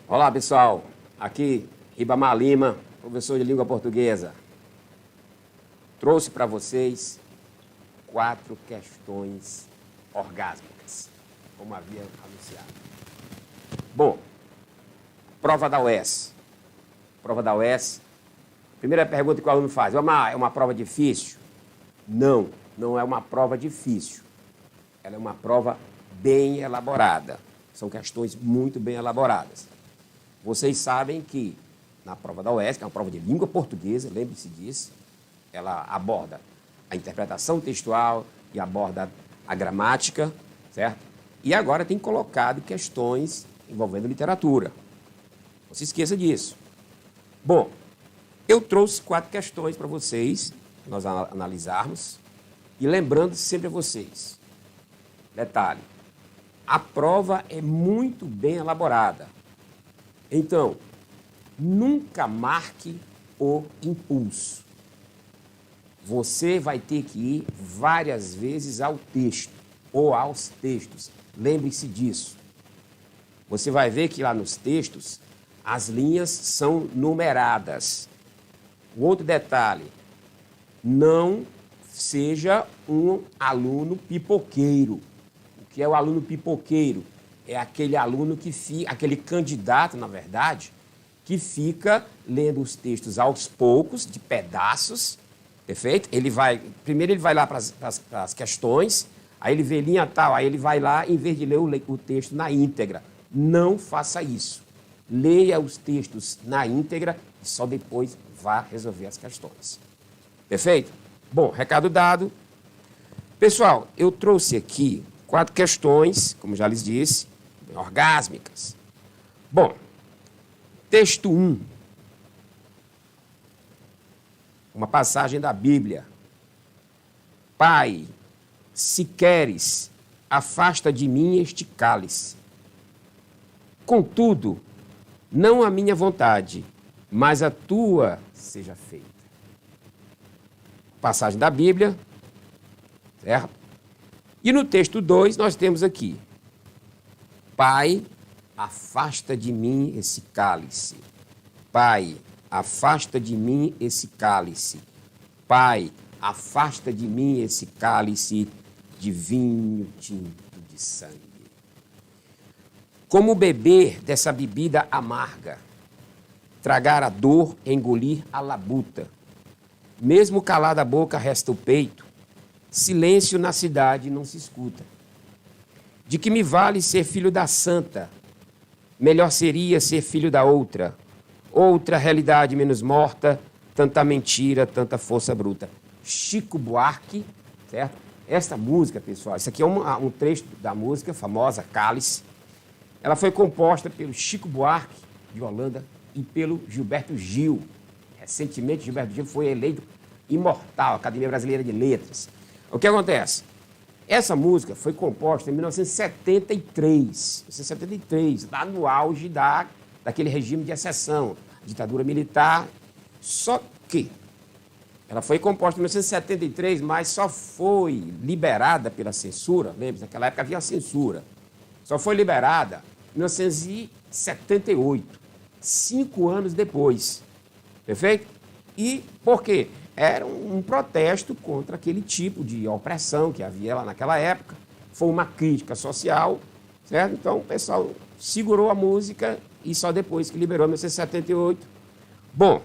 Olá, pessoal. Aqui, Ribamar Lima, professor de língua portuguesa. Trouxe para vocês 4 questões orgásmicas, como havia anunciado. Bom, prova da UES. Prova da UES. Primeira pergunta que o aluno faz: é uma prova difícil? Não, não é uma prova difícil. Ela é uma prova bem elaborada. São questões muito bem elaboradas. Vocês sabem que na prova da UES, que é uma prova de língua portuguesa, lembre-se disso, ela aborda a interpretação textual e aborda a gramática, certo? E agora tem colocado questões envolvendo literatura. Não se esqueça disso. Bom, eu trouxe 4 questões para vocês, nós analisarmos, e lembrando sempre a vocês, detalhe, a prova é muito bem elaborada. Então, nunca marque o impulso. Você vai ter que ir várias vezes ao texto ou aos textos. Lembre-se disso. Você vai ver que lá nos textos as linhas são numeradas. O outro detalhe, não seja um aluno pipoqueiro. O que é o aluno pipoqueiro? É aquele aluno que fica, aquele candidato, na verdade, que fica lendo os textos aos poucos, de pedaços, perfeito? Primeiro ele vai lá para as questões, aí ele vê linha tal, aí ele vai lá, em vez de ler o texto na íntegra. Não faça isso. Leia os textos na íntegra e só depois vá resolver as questões. Perfeito? Bom, recado dado. Pessoal, eu trouxe aqui 4 questões, como já lhes disse, orgásmicas. Bom, texto 1. Uma passagem da Bíblia. Pai, se queres, afasta de mim este cálice. Contudo, não a minha vontade, mas a tua seja feita. Passagem da Bíblia, certo? E no texto 2 nós temos aqui: Pai, afasta de mim esse cálice. Pai, afasta de mim esse cálice. Pai, afasta de mim esse cálice de vinho tinto de sangue. Como beber dessa bebida amarga, tragar a dor, engolir a labuta. Mesmo calada a boca resta o peito, silêncio na cidade não se escuta. De que me vale ser filho da santa? Melhor seria ser filho da outra. Outra realidade menos morta, tanta mentira, tanta força bruta. Chico Buarque, certo? Esta música, pessoal, isso aqui é um trecho da música famosa, Cálice. Ela foi composta pelo Chico Buarque, de Holanda, e pelo Gilberto Gil. Recentemente, Gilberto Gil foi eleito imortal, Academia Brasileira de Letras. O que acontece? Essa música foi composta em 1973, lá no auge daquele regime de exceção, ditadura militar. Só que ela foi composta em 1973, mas só foi liberada pela censura. Lembre-se, naquela época havia censura. Só foi liberada em 1978, 5 anos depois. Perfeito? E por quê? Era um protesto contra aquele tipo de opressão que havia lá naquela época. Foi uma crítica social, certo? Então o pessoal segurou a música e só depois que liberou em 1978. Bom,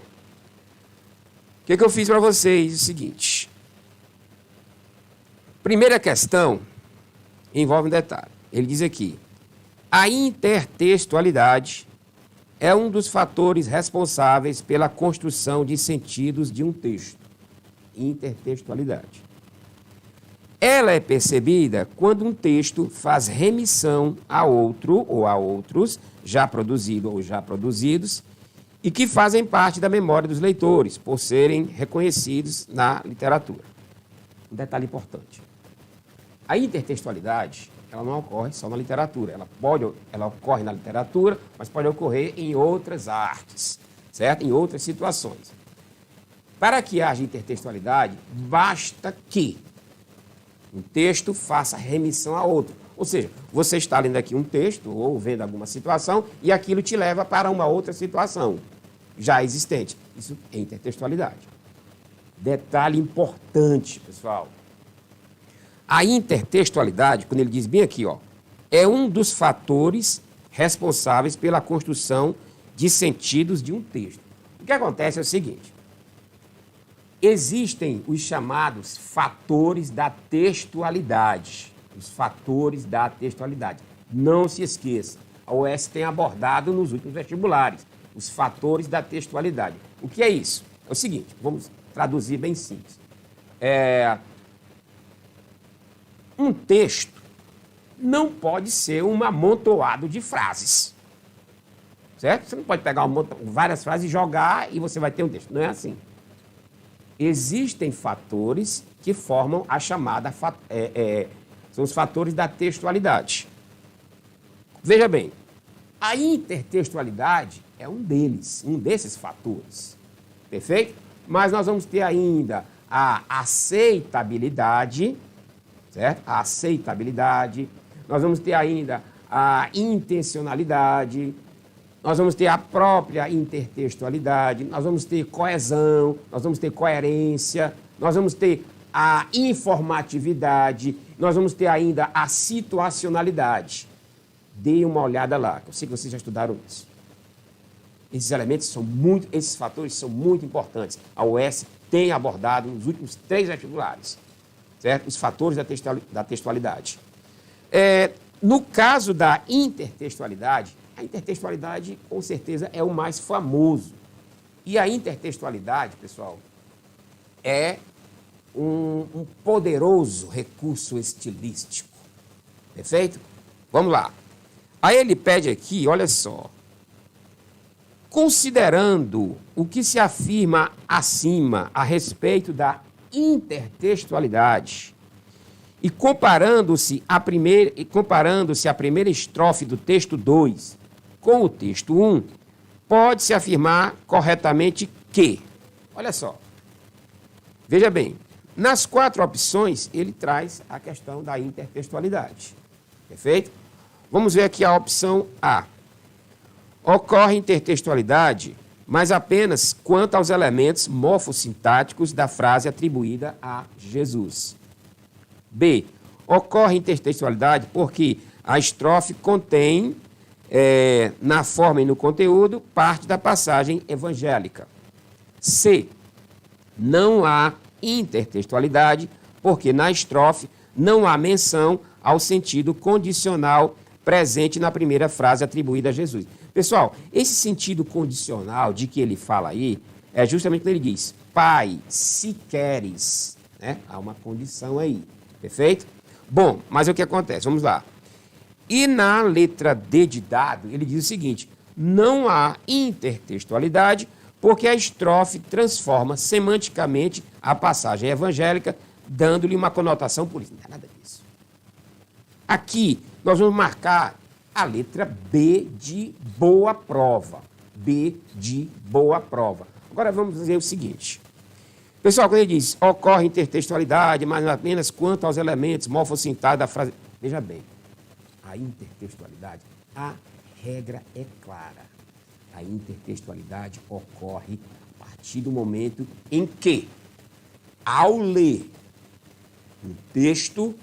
o que eu fiz para vocês? É o seguinte. Primeira questão envolve um detalhe. Ele diz aqui: a intertextualidade é um dos fatores responsáveis pela construção de sentidos de um texto. Intertextualidade. Ela é percebida quando um texto faz remissão a outro ou a outros, já produzido ou já produzidos, e que fazem parte da memória dos leitores, por serem reconhecidos na literatura. Um detalhe importante. A intertextualidade, ela não ocorre só na literatura. Ela ocorre na literatura, mas pode ocorrer em outras artes, certo? Em outras situações. Para que haja intertextualidade, basta que um texto faça remissão a outro. Ou seja, você está lendo aqui um texto ou vendo alguma situação e aquilo te leva para uma outra situação já existente. Isso é intertextualidade. Detalhe importante, pessoal. A intertextualidade, quando ele diz bem aqui, ó, é um dos fatores responsáveis pela construção de sentidos de um texto. O que acontece é o seguinte: existem os chamados fatores da textualidade. Os fatores da textualidade. Não se esqueça, a UES tem abordado nos últimos vestibulares os fatores da textualidade. O que é isso? É o seguinte, vamos traduzir bem simples. Um texto não pode ser um amontoado de frases. Certo? Você não pode pegar várias frases e jogar e você vai ter um texto. Não é assim. Existem fatores que formam a chamada... são os fatores da textualidade. Veja bem, a intertextualidade é um desses fatores. Perfeito? Mas nós vamos ter ainda a aceitabilidade, certo? A aceitabilidade. Nós vamos ter ainda a intencionalidade. Nós vamos ter a própria intertextualidade. Nós vamos ter coesão. Nós vamos ter coerência. Nós vamos ter a informatividade. Nós vamos ter ainda a situacionalidade. Dê uma olhada lá, que eu sei que vocês já estudaram isso. Esses fatores são muito importantes. A UES tem abordado nos últimos 3 vestibulares, certo? Os fatores da textualidade. No caso da intertextualidade, a intertextualidade, com certeza, é o mais famoso. E a intertextualidade, pessoal, é um poderoso recurso estilístico. Perfeito? Vamos lá. Aí ele pede aqui, olha só. Considerando o que se afirma acima a respeito da intertextualidade e comparando-se a primeira estrofe do texto 2 com o texto 1, pode-se afirmar corretamente que, olha só, veja bem, nas 4 opções ele traz a questão da intertextualidade. Perfeito? Vamos ver aqui a opção A. Ocorre intertextualidade, mas apenas quanto aos elementos morfossintáticos da frase atribuída a Jesus. B. Ocorre intertextualidade porque a estrofe contém, na forma e no conteúdo, parte da passagem evangélica. C. Não há intertextualidade porque na estrofe não há menção ao sentido condicional presente na primeira frase atribuída a Jesus. Pessoal, esse sentido condicional de que ele fala aí é justamente quando ele diz: Pai, se queres, né? Há uma condição aí, perfeito? Bom, mas o que acontece? Vamos lá. E na letra D de dado, ele diz o seguinte: não há intertextualidade porque a estrofe transforma semanticamente a passagem evangélica, dando-lhe uma conotação política. Não é nada disso. Aqui, nós vamos marcar a letra B de boa prova. B de boa prova. Agora vamos dizer o seguinte. Pessoal, quando ele diz ocorre intertextualidade, mas apenas quanto aos elementos morfossintáticos da frase... Veja bem, a intertextualidade, a regra é clara. A intertextualidade ocorre a partir do momento em que, ao ler um texto,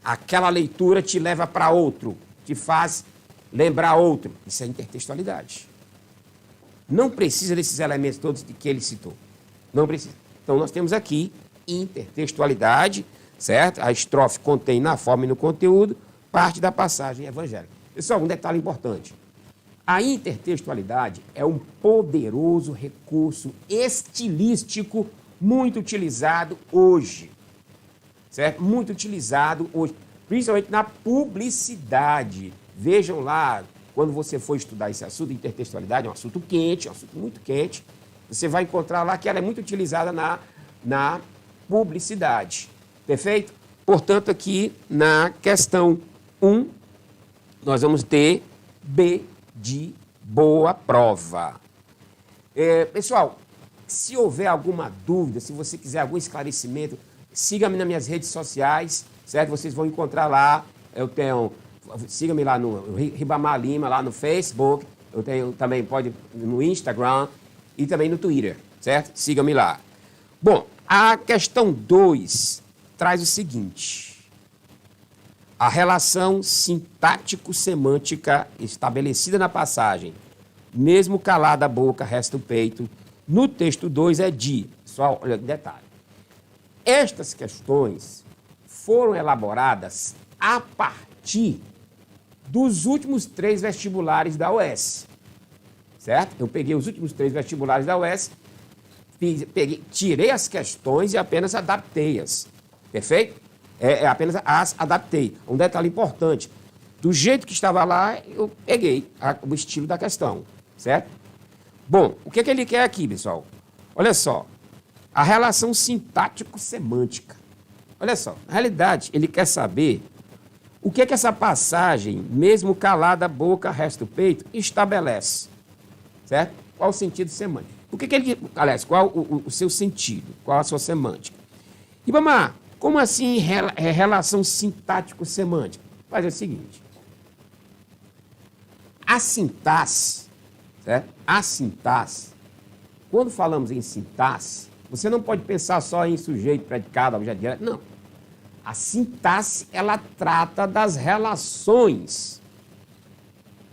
aquela leitura te leva para outro, te faz lembrar outro. Isso é intertextualidade. Não precisa desses elementos todos que ele citou. Não precisa. Então, nós temos aqui intertextualidade, certo? A estrofe contém na forma e no conteúdo parte da passagem evangélica. Pessoal, um detalhe importante. A intertextualidade é um poderoso recurso estilístico muito utilizado hoje. Certo? Muito utilizado hoje, principalmente na publicidade. Vejam lá, quando você for estudar esse assunto, intertextualidade é um assunto quente, é um assunto muito quente. Você vai encontrar lá que ela é muito utilizada na publicidade. Perfeito? Portanto, aqui na questão 1, nós vamos ter B de boa prova. Pessoal, se houver alguma dúvida, se você quiser algum esclarecimento, siga-me nas minhas redes sociais, certo? Vocês vão encontrar lá eu tenho, siga-me lá no Ribamar Lima, lá no Facebook, eu tenho também, pode no Instagram e também no Twitter, certo? Siga-me lá. Bom, a questão 2 traz o seguinte: a relação sintático-semântica estabelecida na passagem, mesmo calada a boca, resta o peito, no texto 2 é de... Pessoal, olha, detalhe. Estas questões foram elaboradas a partir dos últimos 3 vestibulares da UES, certo? Eu peguei os últimos 3 vestibulares da UES, tirei as questões e apenas adaptei-as, perfeito? Apenas as adaptei. Um detalhe importante, do jeito que estava lá, eu peguei o estilo da questão, certo? Bom, o que ele quer aqui, pessoal? Olha só, a relação sintático-semântica. Olha só, na realidade, ele quer saber o que essa passagem, mesmo calada a boca, resta o peito, estabelece, certo? Qual o sentido semântico? Aliás, qual o seu sentido? Qual a sua semântica? Ribamar, como assim relação sintático-semântica? Faz o seguinte. A sintaxe, certo? A sintaxe, quando falamos em sintaxe, você não pode pensar só em sujeito, predicado, objeto direto, não. A sintaxe, ela trata das relações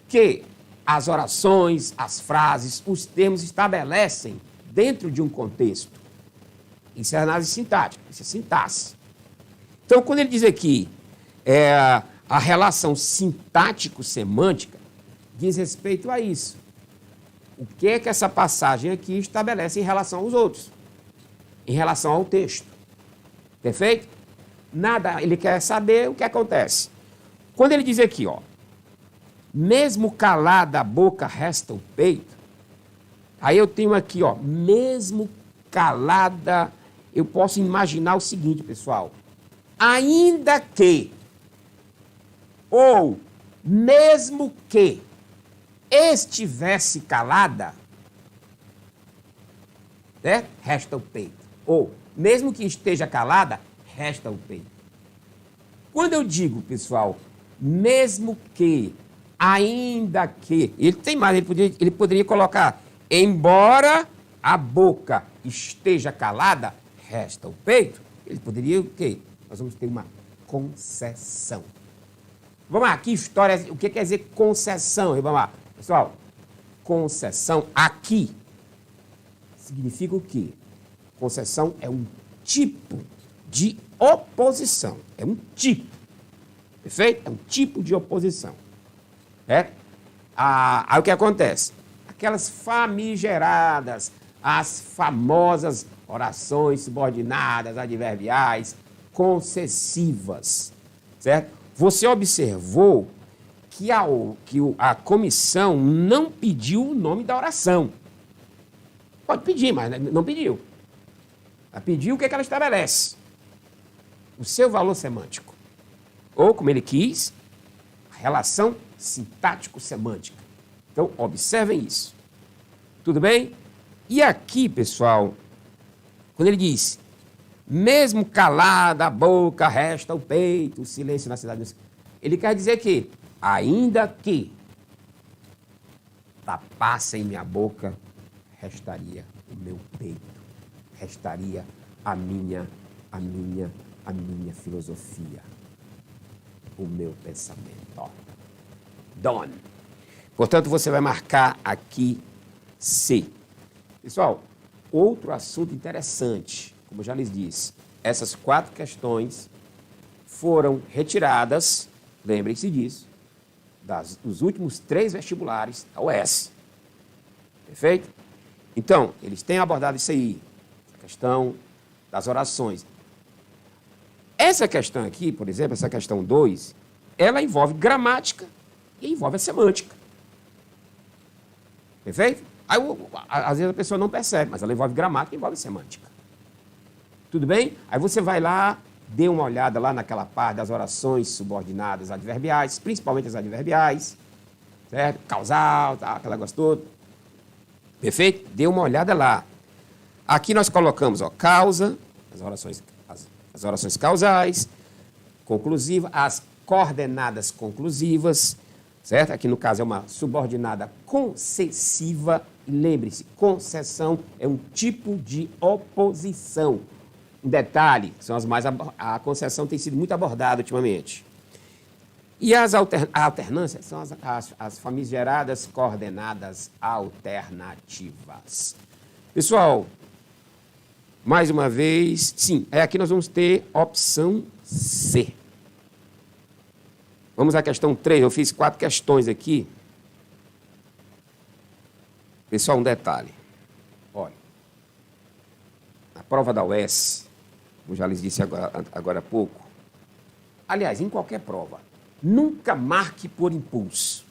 que as orações, as frases, os termos estabelecem dentro de um contexto. Isso é análise sintática, isso é sintaxe. Então, quando ele diz aqui a relação sintático-semântica, diz respeito a isso. O que é que essa passagem aqui estabelece em relação aos outros? Em relação ao texto. Perfeito? Nada, ele quer saber o que acontece. Quando ele diz aqui, ó, mesmo calada a boca resta o peito, aí eu tenho aqui, ó, mesmo calada, eu posso imaginar o seguinte, pessoal, ainda que, ou mesmo que estivesse calada, né, resta o peito. Ou, mesmo que esteja calada, resta o peito. Quando eu digo, pessoal, mesmo que, ainda que, ele tem mais, ele poderia colocar, embora a boca esteja calada, resta o peito, ele poderia o quê? Nós vamos ter uma concessão. Vamos lá, que história, o que quer dizer concessão? Vamos lá, pessoal, concessão aqui significa o quê? Concessão é um tipo de oposição, é um tipo, perfeito? É um tipo de oposição. Aí o que acontece? Aquelas famigeradas, as famosas orações subordinadas, adverbiais, concessivas, certo? Você observou que a comissão não pediu o nome da oração. Pode pedir, mas não pediu. Ela pediu o que ela estabelece. O seu valor semântico. Ou, como ele quis, a relação sintático-semântica. Então, observem isso. Tudo bem? E aqui, pessoal, quando ele diz, mesmo calada a boca, resta o peito, o silêncio na cidade, ele quer dizer que, ainda que tapassem minha boca, restaria o meu peito, restaria a minha filosofia, o meu pensamento. Ó. Done. Portanto, você vai marcar aqui C. Pessoal, outro assunto interessante, como eu já lhes disse, essas 4 questões foram retiradas, lembrem-se disso, dos últimos 3 vestibulares da UES. Perfeito? Então, eles têm abordado isso aí, a questão das orações. Essa questão aqui, por exemplo, essa questão 2, ela envolve gramática e envolve a semântica. Perfeito? Aí, às vezes a pessoa não percebe, mas ela envolve gramática e envolve semântica. Tudo bem? Aí você vai lá, dê uma olhada lá naquela parte das orações subordinadas adverbiais, principalmente as adverbiais, certo? Causal, tá, aquela negócio todo. Perfeito? Dê uma olhada lá. Aqui nós colocamos, ó, causa, as orações causais, conclusiva, as coordenadas conclusivas, certo? Aqui no caso é uma subordinada concessiva. E lembre-se, concessão é um tipo de oposição. Um detalhe, são as mais a concessão tem sido muito abordada ultimamente. E as alternâncias são as famigeradas coordenadas alternativas. Pessoal, mais uma vez, sim, aqui nós vamos ter opção C. Vamos à questão 3. Eu fiz 4 questões aqui. Pessoal, um detalhe. Olha, a prova da UES, como já lhes disse agora há pouco, aliás, em qualquer prova, nunca marque por impulso.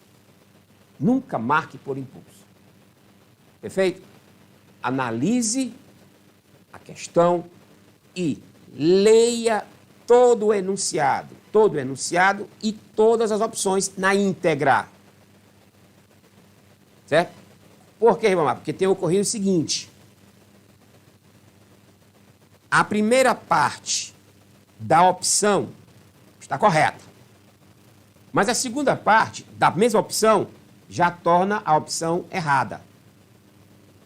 Nunca marque por impulso. Perfeito? Analise a questão e leia todo o enunciado e todas as opções na íntegra. Certo? Por quê, irmão? Porque tem ocorrido o seguinte. A primeira parte da opção está correta. Mas a segunda parte da mesma opção já torna a opção errada.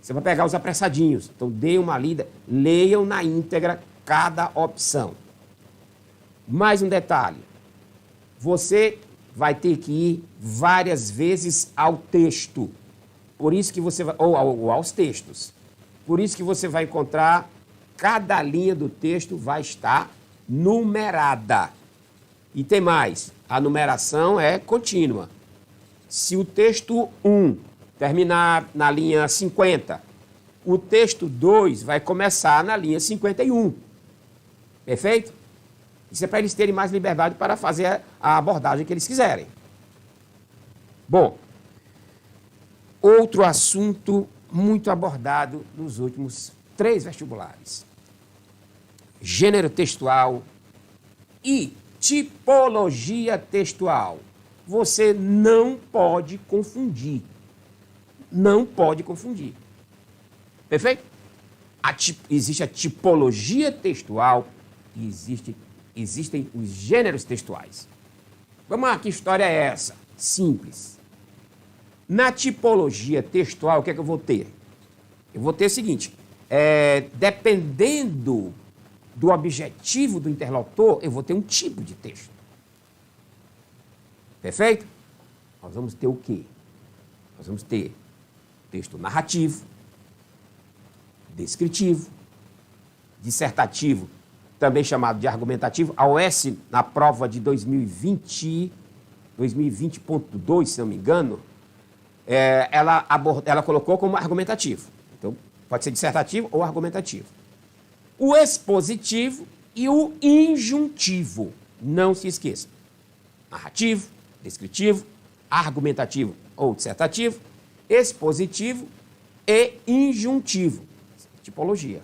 Você vai pegar os apressadinhos. Então, dê uma lida, leiam na íntegra cada opção. Mais um detalhe. Você vai ter que ir várias vezes ao texto. Por isso que você vai, ou aos textos. Por isso que você vai encontrar, cada linha do texto vai estar numerada. E tem mais, a numeração é contínua. Se o texto 1 terminar na linha 50, o texto 2 vai começar na linha 51. Perfeito? Isso é para eles terem mais liberdade para fazer a abordagem que eles quiserem. Bom, outro assunto muito abordado nos últimos 3 vestibulares. Gênero textual e tipologia textual. Você não pode confundir. Não pode confundir. Perfeito? Existe a tipologia textual e existem os gêneros textuais. Vamos lá, que história é essa? Simples. Na tipologia textual, o que é que eu vou ter? Eu vou ter o seguinte, dependendo do objetivo do interlocutor, eu vou ter um tipo de texto. Perfeito? Nós vamos ter o quê? Nós vamos ter texto narrativo, descritivo, dissertativo, também chamado de argumentativo. A UES, na prova de 2020.2, se não me engano, ela colocou como argumentativo. Então, pode ser dissertativo ou argumentativo. O expositivo e o injuntivo. Não se esqueça. Narrativo, descritivo, argumentativo ou dissertativo, expositivo e injuntivo. Tipologia.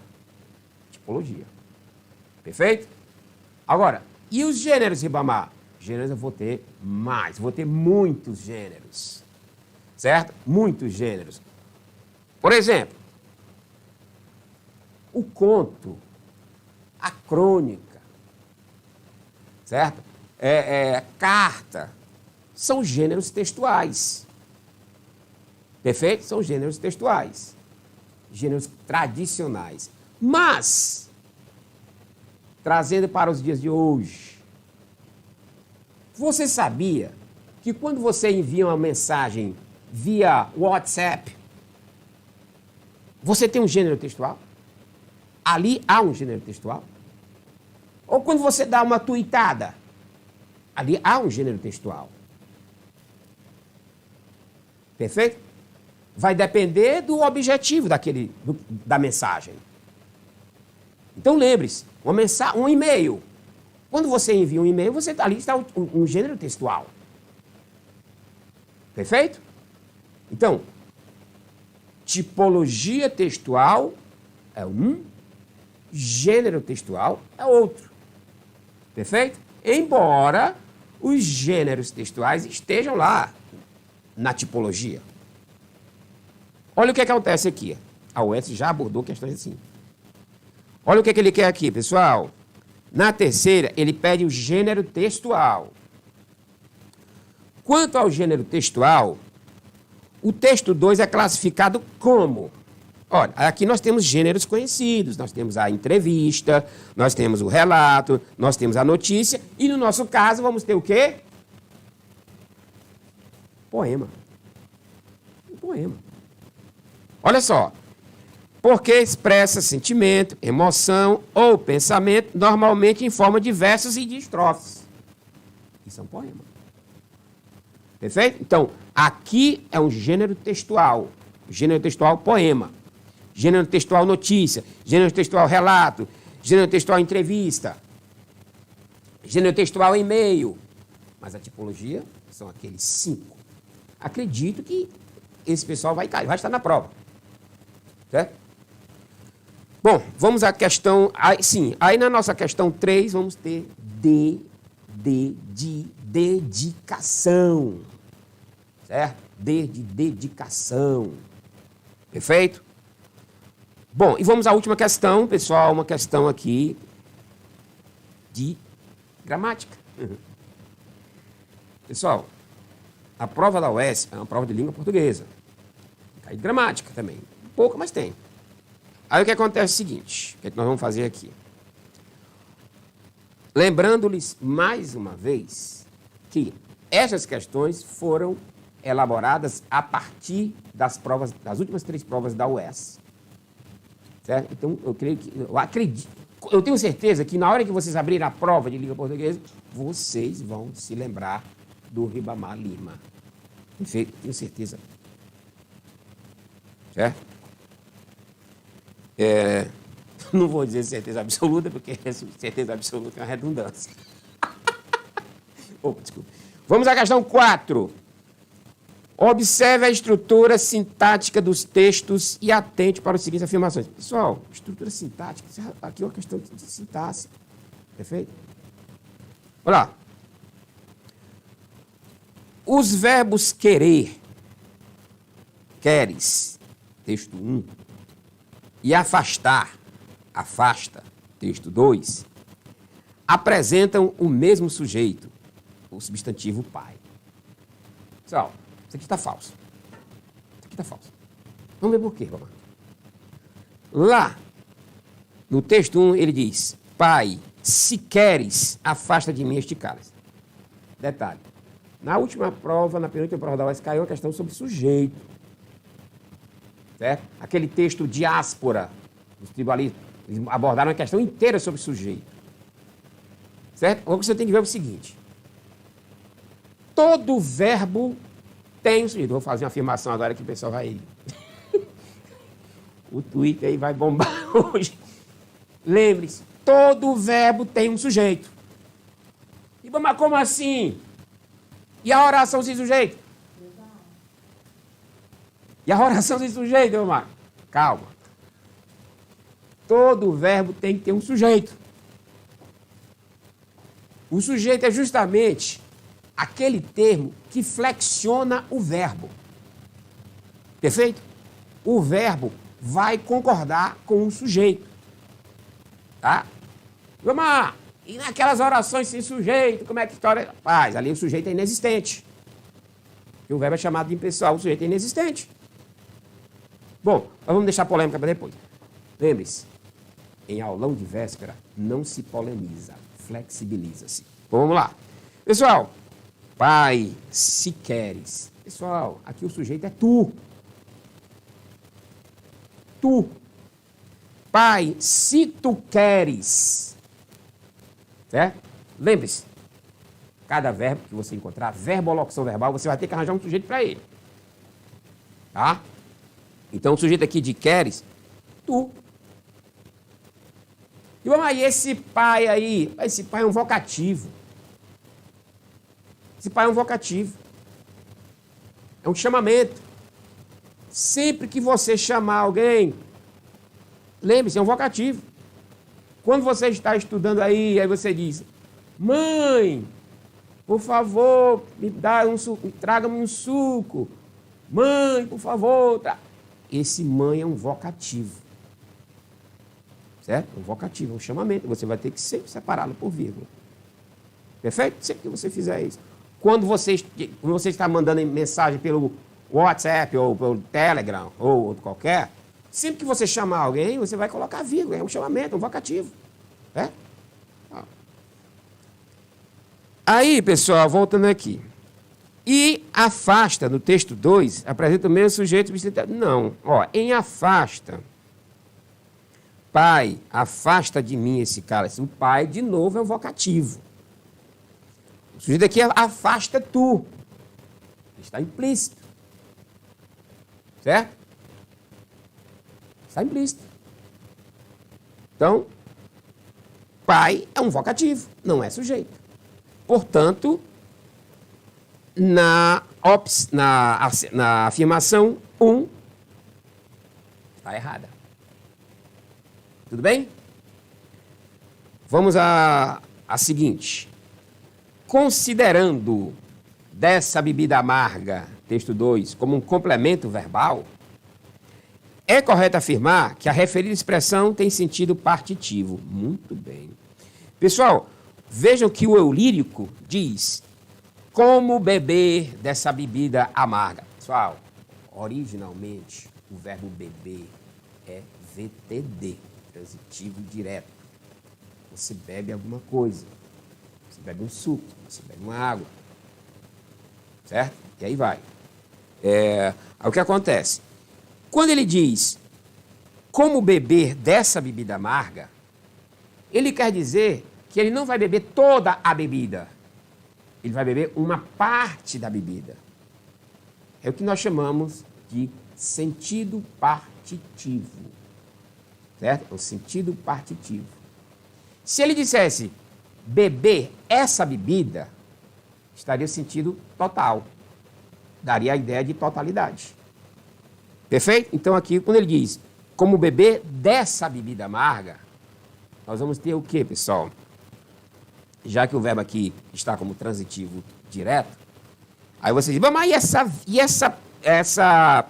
Tipologia. Perfeito? Agora, e os gêneros, Ribamar? Gêneros eu vou ter mais, vou ter muitos gêneros. Certo? Muitos gêneros. Por exemplo, o conto, a crônica, certo? Carta, são gêneros textuais. Perfeito? São gêneros textuais. Gêneros tradicionais. Mas, trazendo para os dias de hoje, você sabia que quando você envia uma mensagem via WhatsApp, você tem um gênero textual? Ali há um gênero textual? Ou quando você dá uma tuitada, ali há um gênero textual? Perfeito? Vai depender do objetivo da mensagem. Então lembre-se, um e-mail. Quando você envia um e-mail, ali está um gênero textual. Perfeito? Então, tipologia textual é um, gênero textual é outro. Perfeito? Embora os gêneros textuais estejam lá na tipologia. Olha o que acontece aqui. A UES já abordou questões assim. Olha o que ele quer aqui, pessoal. Na terceira, ele pede o gênero textual. Quanto ao gênero textual, o texto 2 é classificado como? Olha, aqui nós temos gêneros conhecidos, nós temos a entrevista, nós temos o relato, nós temos a notícia, e no nosso caso vamos ter o quê? Poema. Um poema. Olha só. Porque expressa sentimento, emoção ou pensamento, normalmente em forma de versos e de estrofes. Isso é um poema. Perfeito? Então, aqui é um gênero textual. Gênero textual, poema. Gênero textual, notícia. Gênero textual, relato. Gênero textual, entrevista. Gênero textual, e-mail. Mas a tipologia são aqueles 5. Acredito que esse pessoal vai cair, vai estar na prova. Certo? Bom, vamos à questão... Sim, aí na nossa questão 3, vamos ter de dedicação. Certo? De dedicação. Perfeito? Bom, e vamos à última questão, pessoal, uma questão aqui de gramática. Pessoal, a prova da UES é uma prova de língua portuguesa. Cai de gramática também. Pouco, mas tem. Aí o que acontece é o seguinte, o que nós vamos fazer aqui? Lembrando-lhes mais uma vez que essas questões foram elaboradas a partir das provas, das últimas 3 provas da UES. Certo? Então, eu tenho certeza que na hora que vocês abrirem a prova de língua portuguesa, vocês vão se lembrar do Ribamar Lima. Perfeito? Tenho certeza. Certo? Não vou dizer certeza absoluta, porque certeza absoluta é uma redundância. Desculpa. Vamos à questão 4. Observe a estrutura sintática dos textos e atente para as seguintes afirmações. Pessoal, estrutura sintática, aqui é uma questão de sintaxe. Perfeito? Olha lá. Os verbos querer, queres, texto 1, e afastar, afasta, texto 2, apresentam o mesmo sujeito, o substantivo pai. Pessoal, isso aqui está falso. Isso aqui está falso. Vamos ver por quê, vamos lá. Lá, no texto 1, ele diz, pai, se queres, afasta de mim este cálice. Detalhe. Na última prova, na penúltima prova da UES, caiu uma questão sobre sujeito. Certo? Aquele texto diáspora, os tribalistas, eles abordaram uma questão inteira sobre sujeito. Certo? O que você tem que ver é o seguinte. Todo verbo tem um sujeito. Vou fazer uma afirmação agora que o pessoal vai... O Twitter aí vai bombar hoje. Lembre-se, todo verbo tem um sujeito. Mas como assim? E a oração sem sujeito? E a oração sem sujeito, meu irmão? Calma. Todo verbo tem que ter um sujeito. O sujeito é justamente aquele termo que flexiona o verbo. Perfeito? O verbo vai concordar com o sujeito. Tá? Vamos lá. E naquelas orações sem sujeito, como é que história... Rapaz, ali o sujeito é inexistente. E o verbo é chamado de impessoal, o sujeito é inexistente. Bom, nós vamos deixar a polêmica para depois. Lembre-se, em aulão de véspera, não se polemiza, flexibiliza-se. Bom, vamos lá. Pessoal, pai, se queres. Pessoal, aqui o sujeito é tu. Tu. Pai, se tu queres. Certo? Lembre-se, cada verbo que você encontrar, verbo ou locução verbal, você vai ter que arranjar um sujeito para ele. Tá? Então, o sujeito aqui de queres, tu. E vamos aí, esse pai é um vocativo. Esse pai é um vocativo. É um chamamento. Sempre que você chamar alguém, lembre-se, é um vocativo. Quando você está estudando aí você diz, mãe, por favor, traga-me um suco. Mãe, por favor. Esse mãe é um vocativo. Certo? Um vocativo, um chamamento. Você vai ter que sempre separá-lo por vírgula. Perfeito? Sempre que você fizer isso. quando você está mandando mensagem pelo WhatsApp ou pelo Telegram ou outro qualquer, sempre que você chamar alguém, você vai colocar vírgula, é um chamamento, um vocativo. Né? Aí, pessoal, voltando aqui. E afasta, no texto 2, apresenta o mesmo sujeito substantivo. Não. Ó, em afasta, pai, afasta de mim esse cálice. O pai, de novo, é um vocativo. O sujeito aqui é afasta tu. Está implícito. Certo? Está implícito. Então, pai é um vocativo, não é sujeito. Portanto, na afirmação 1, está errada. Tudo bem? Vamos à seguinte. Considerando dessa bebida amarga, texto 2, como um complemento verbal, é correto afirmar que a referida expressão tem sentido partitivo. Muito bem. Pessoal, vejam que o eu lírico diz como beber dessa bebida amarga. Pessoal, originalmente o verbo beber é VTD, transitivo direto. Você bebe alguma coisa. Você bebe um suco, você bebe uma água. Certo? E aí vai. Aí o que acontece? Quando ele diz como beber dessa bebida amarga, ele quer dizer que ele não vai beber toda a bebida. Ele vai beber uma parte da bebida. É o que nós chamamos de sentido partitivo. Certo? É o sentido partitivo. Se ele dissesse beber essa bebida, estaria sentido total. Daria a ideia de totalidade. Perfeito? Então aqui, quando ele diz como beber dessa bebida amarga, nós vamos ter o quê, pessoal? Já que o verbo aqui está como transitivo direto, aí você diz, mas e essa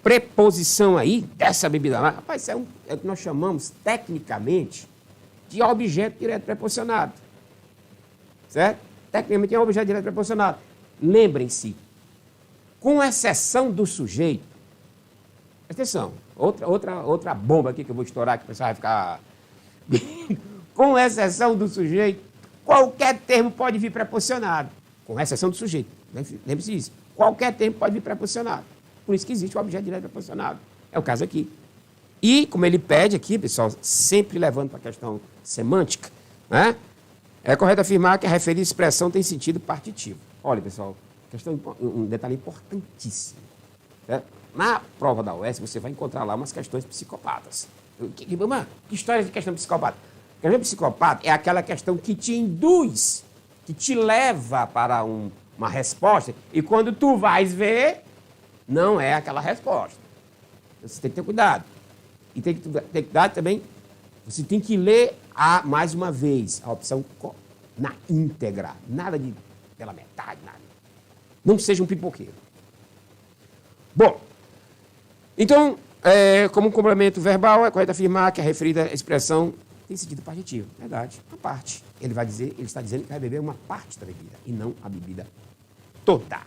preposição aí, dessa bebida amarga? Rapaz, isso é o que nós chamamos, tecnicamente, de objeto direto preposicionado. Certo? Tecnicamente é um objeto direto preposicionado. Lembrem-se, com exceção do sujeito, atenção, outra bomba aqui que eu vou estourar, que o pessoal vai ficar... Com exceção do sujeito, qualquer termo pode vir preposicionado. Com exceção do sujeito. Lembre-se disso. Qualquer termo pode vir preposicionado. Por isso que existe o objeto direto preposicionado. É o caso aqui. E, como ele pede aqui, pessoal, sempre levando para a questão semântica, né? É correto afirmar que a referida expressão tem sentido partitivo. Olha, pessoal, um detalhe importantíssimo. Né? Na prova da UES, você vai encontrar lá umas questões psicopatas. Que história de questão psicopata? A questão psicopata é aquela questão que te induz, que te leva para uma resposta, e quando tu vais ver, não é aquela resposta. Você tem que ter cuidado. E tem que ter cuidado também, você tem que ler mais uma vez a opção na íntegra, nada de pela metade, nada. Não seja um pipoqueiro. Bom, então, como um complemento verbal, é correto afirmar que a referida expressão tem sentido partitivo. Verdade, uma parte. Ele está dizendo que vai beber uma parte da bebida, e não a bebida toda.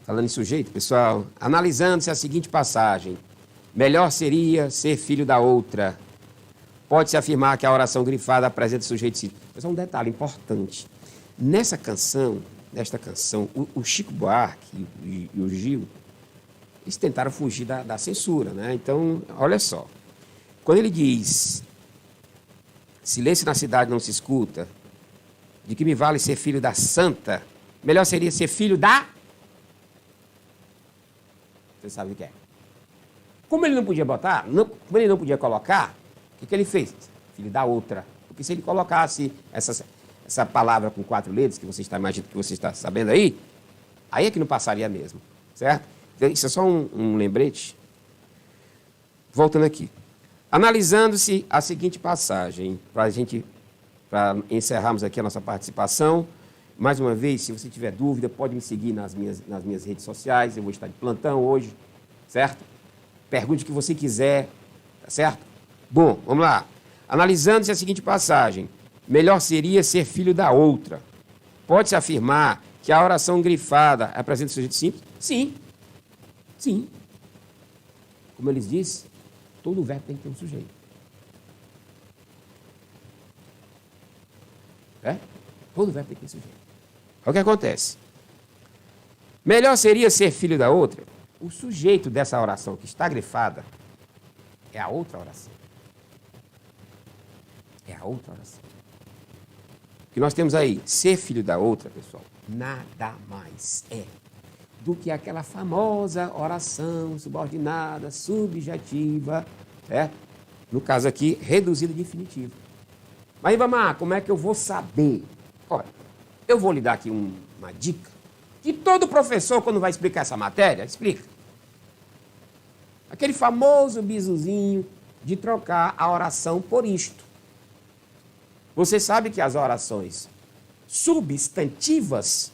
Falando em sujeito, pessoal, analisando-se a seguinte passagem, melhor seria ser filho da outra. Pode-se afirmar que a oração grifada apresenta sujeito cívico. Mas é um detalhe importante. Nesta canção, o Chico Buarque e o Gil, eles tentaram fugir da censura, né? Então, olha só. Quando ele diz, silêncio na cidade não se escuta, de que me vale ser filho da santa, melhor seria ser filho da... Você sabe o que é. Como ele não podia botar, como ele não podia colocar, o que ele fez? Filho da outra. Porque se ele colocasse essa palavra com 4 letras, que você está imaginando, que você está sabendo aí é que não passaria mesmo, certo? Então, isso é só um lembrete. Voltando aqui. Analisando-se a seguinte passagem, para encerrarmos aqui a nossa participação. Mais uma vez, se você tiver dúvida, pode me seguir nas minhas redes sociais, eu vou estar de plantão hoje, certo? Pergunte o que você quiser, tá certo? Bom, vamos lá. Analisando-se a seguinte passagem, melhor seria ser filho da outra. Pode-se afirmar que a oração grifada apresenta o sujeito simples? Sim. Sim. Como eles dizem, todo verbo tem que ter um sujeito. Todo verbo tem que ter um sujeito. Olha o que acontece. Melhor seria ser filho da outra. O sujeito dessa oração que está grifada é a outra oração. É a outra oração. O que nós temos aí, ser filho da outra, pessoal, nada mais é do que aquela famosa oração subordinada, subjetiva, certo? No caso aqui, reduzida de infinitivo. Mas, Ribamar, como é que eu vou saber? Olha, eu vou lhe dar aqui uma dica que todo professor, quando vai explicar essa matéria, explica. Aquele famoso bisuzinho de trocar a oração por isto. Você sabe que as orações substantivas,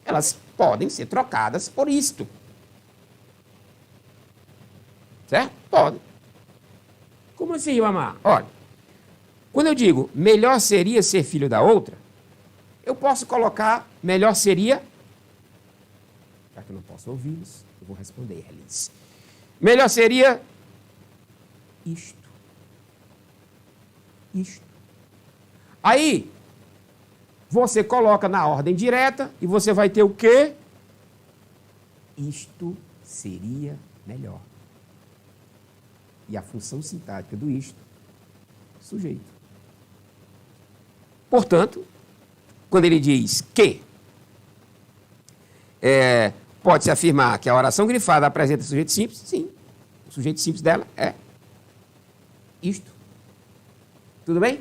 elas podem ser trocadas por isto. Certo? Podem. Como assim, Ribamar? Olha, quando eu digo melhor seria ser filho da outra, eu posso colocar melhor seria, já que eu não posso ouvi-los, eu vou responder eles. Melhor seria isto. Isto. Aí, você coloca na ordem direta e você vai ter o quê? Isto seria melhor. E a função sintática do isto, sujeito. Portanto, quando ele diz que pode-se afirmar que a oração grifada apresenta sujeito simples, sim. O sujeito simples dela é isto. Tudo bem?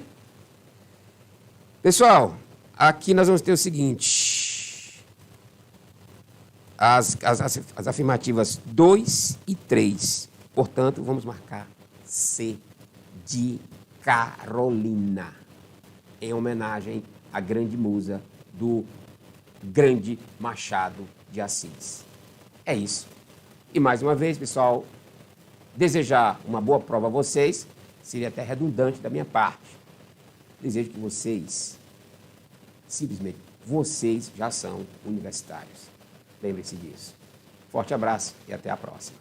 Pessoal, aqui nós vamos ter o seguinte. As afirmativas 2 e 3. Portanto, vamos marcar C de Carolina, em homenagem à grande musa do grande Machado de Assis. É isso. E mais uma vez, pessoal, desejar uma boa prova a vocês seria até redundante da minha parte. Desejo que vocês, simplesmente, vocês já são universitários. Lembre-se disso. Forte abraço e até a próxima.